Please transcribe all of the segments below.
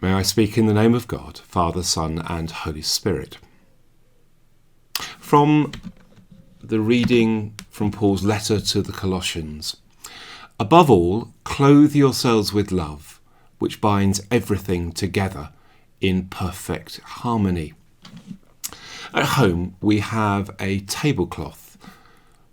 May I speak in the name of God, Father, Son, and Holy Spirit. From the reading from Paul's letter to the Colossians. Above all, clothe yourselves with love, which binds everything together in perfect harmony. At home, we have a tablecloth,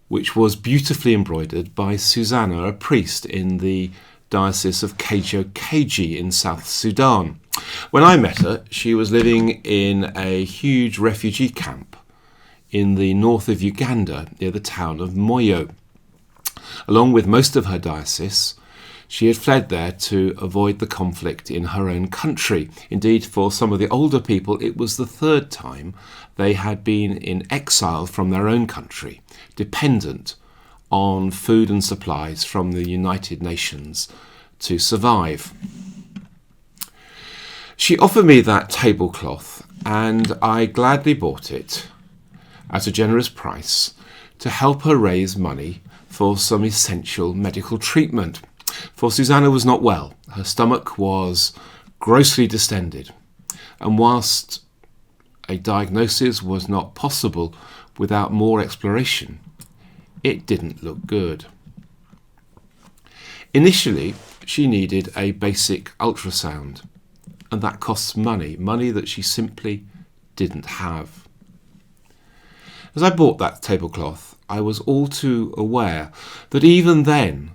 which was beautifully embroidered by Susanna, a priest in the Diocese of Kejo in South Sudan. When I met her, she was living in a huge refugee camp in the north of Uganda near the town of Moyo. Along with most of her diocese, she had fled there to avoid the conflict in her own country. Indeed, for some of the older people, it was the third time they had been in exile from their own country, dependent on food and supplies from the United Nations to survive. She offered me that tablecloth, and I gladly bought it at a generous price to help her raise money for some essential medical treatment. For Susanna was not well. Her stomach was grossly distended, and whilst a diagnosis was not possible without more exploration, it didn't look good. Initially, she needed a basic ultrasound, and that costs money that she simply didn't have. As I bought that tablecloth, I was all too aware that even then,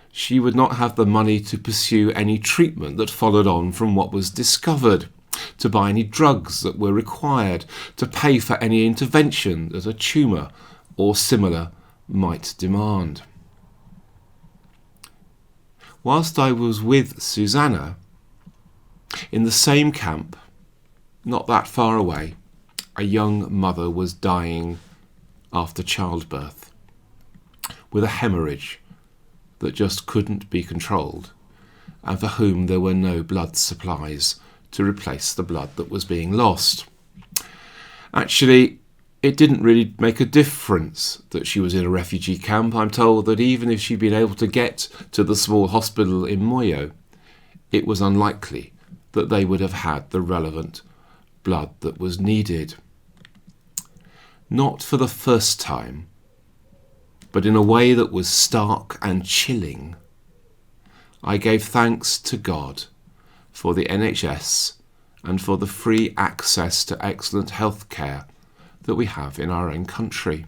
she would not have the money to pursue any treatment that followed on from what was discovered, to buy any drugs that were required, to pay for any intervention that a tumour or similar might demand. Whilst I was with Susanna, in the same camp, not that far away, a young mother was dying after childbirth with a hemorrhage that just couldn't be controlled, and for whom there were no blood supplies to replace the blood that was being lost. Actually, it didn't really make a difference that she was in a refugee camp. I'm told that even if she'd been able to get to the small hospital in Moyo, it was unlikely that they would have had the relevant blood that was needed. Not for the first time, but in a way that was stark and chilling, I gave thanks to God for the NHS and for the free access to excellent health care that we have in our own country.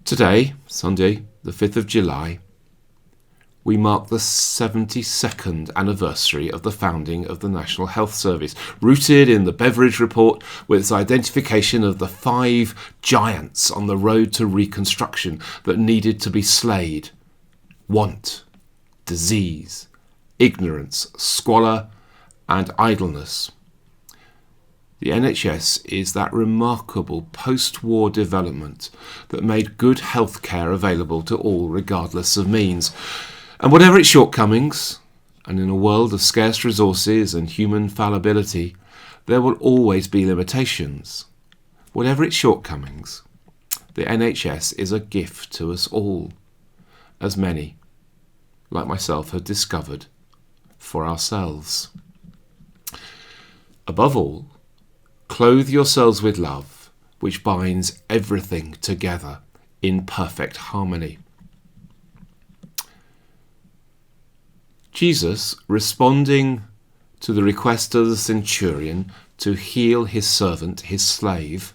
Today, Sunday, the 5th of July, we mark the 72nd anniversary of the founding of the National Health Service, rooted in the Beveridge Report with its identification of the 5 giants on the road to reconstruction that needed to be slayed: want, disease, ignorance, squalor, and idleness. The NHS is that remarkable post-war development that made good health care available to all regardless of means. And whatever its shortcomings, and in a world of scarce resources and human fallibility, there will always be limitations. Whatever its shortcomings, the NHS is a gift to us all, as many, like myself, have discovered for ourselves. Above all, clothe yourselves with love, which binds everything together in perfect harmony. Jesus, responding to the request of the centurion to heal his servant, his slave,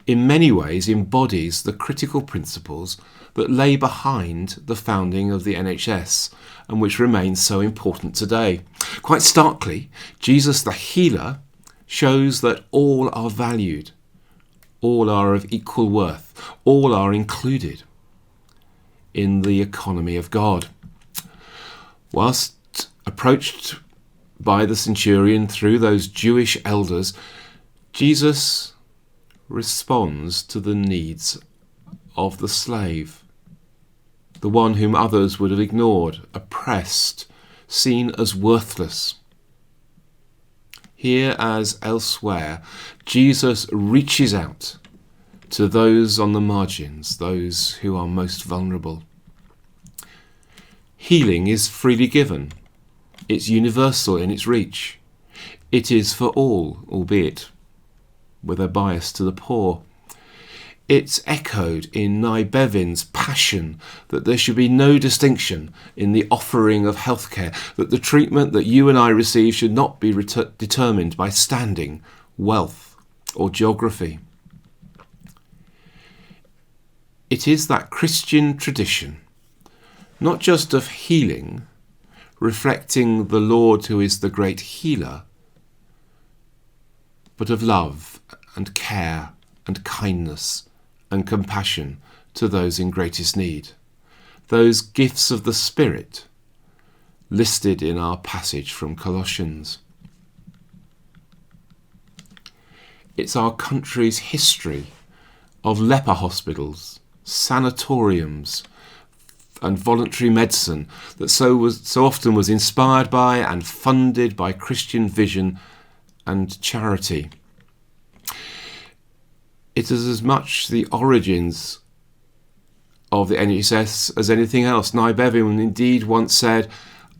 in many ways embodies the critical principles that lay behind the founding of the NHS and which remain so important today. Quite starkly, Jesus the healer shows that all are valued, all are of equal worth, all are included in the economy of God. Whilst approached by the centurion through those Jewish elders, Jesus responds to the needs of the slave, the one whom others would have ignored, oppressed, seen as worthless. Here, as elsewhere, Jesus reaches out to those on the margins, those who are most vulnerable. Healing is freely given, It's universal in its reach. It is for all, albeit with a bias to the poor. It's echoed in Nye Bevin's passion that there should be no distinction in the offering of healthcare, that the treatment that you and I receive should not be determined by standing, wealth, or geography. It is that Christian tradition, not just of healing, reflecting the Lord who is the great healer, but of love and care and kindness and compassion to those in greatest need. Those gifts of the Spirit listed in our passage from Colossians. It's our country's history of leper hospitals, sanatoriums, and voluntary medicine that so often was inspired by and funded by Christian vision and charity. It is as much the origins of the NHS as anything else. Nye Bevin indeed once said,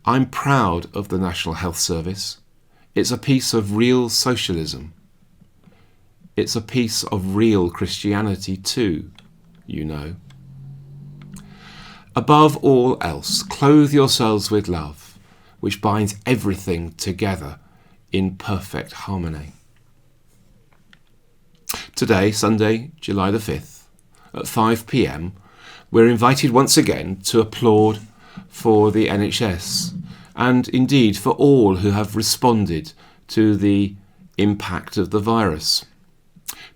"I'm proud of the National Health Service. It's a piece of real socialism. It's a piece of real Christianity too, you know." Above all else, clothe yourselves with love, which binds everything together in perfect harmony. Today, Sunday, July the 5th, at 5 p.m, we're invited once again to applaud for the NHS and indeed for all who have responded to the impact of the virus.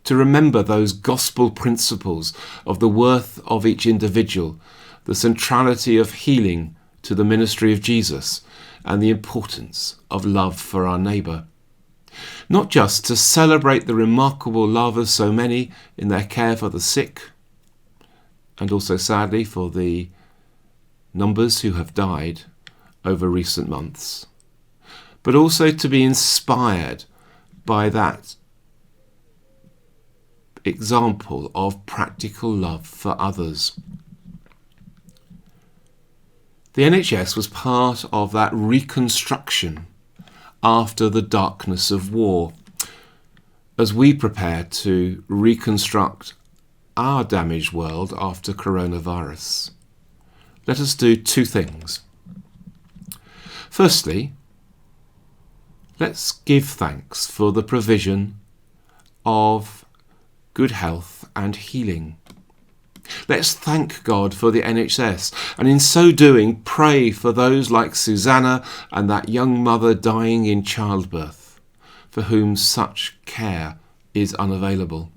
To remember those gospel principles of the worth of each individual, the centrality of healing to the ministry of Jesus, and the importance of love for our neighbour. Not just to celebrate the remarkable love of so many in their care for the sick, and also sadly for the numbers who have died over recent months, but also to be inspired by that example of practical love for others. The NHS was part of that reconstruction after the darkness of war, as we prepare to reconstruct our damaged world after coronavirus. Let us do two things. Firstly, let's give thanks for the provision of good health and healing. Let's thank God for the NHS, and in so doing pray for those like Susanna and that young mother dying in childbirth, for whom such care is unavailable.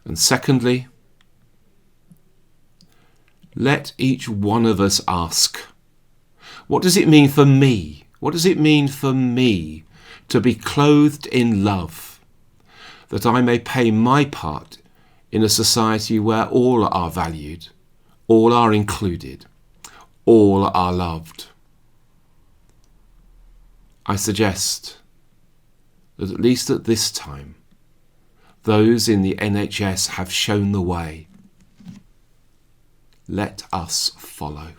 And secondly, let each one of us ask, what does it mean for me? What does it mean for me to be clothed in love, that I may pay my part in a society where all are valued, all are included, all are loved? I suggest that at least at this time, those in the NHS have shown the way. Let us follow.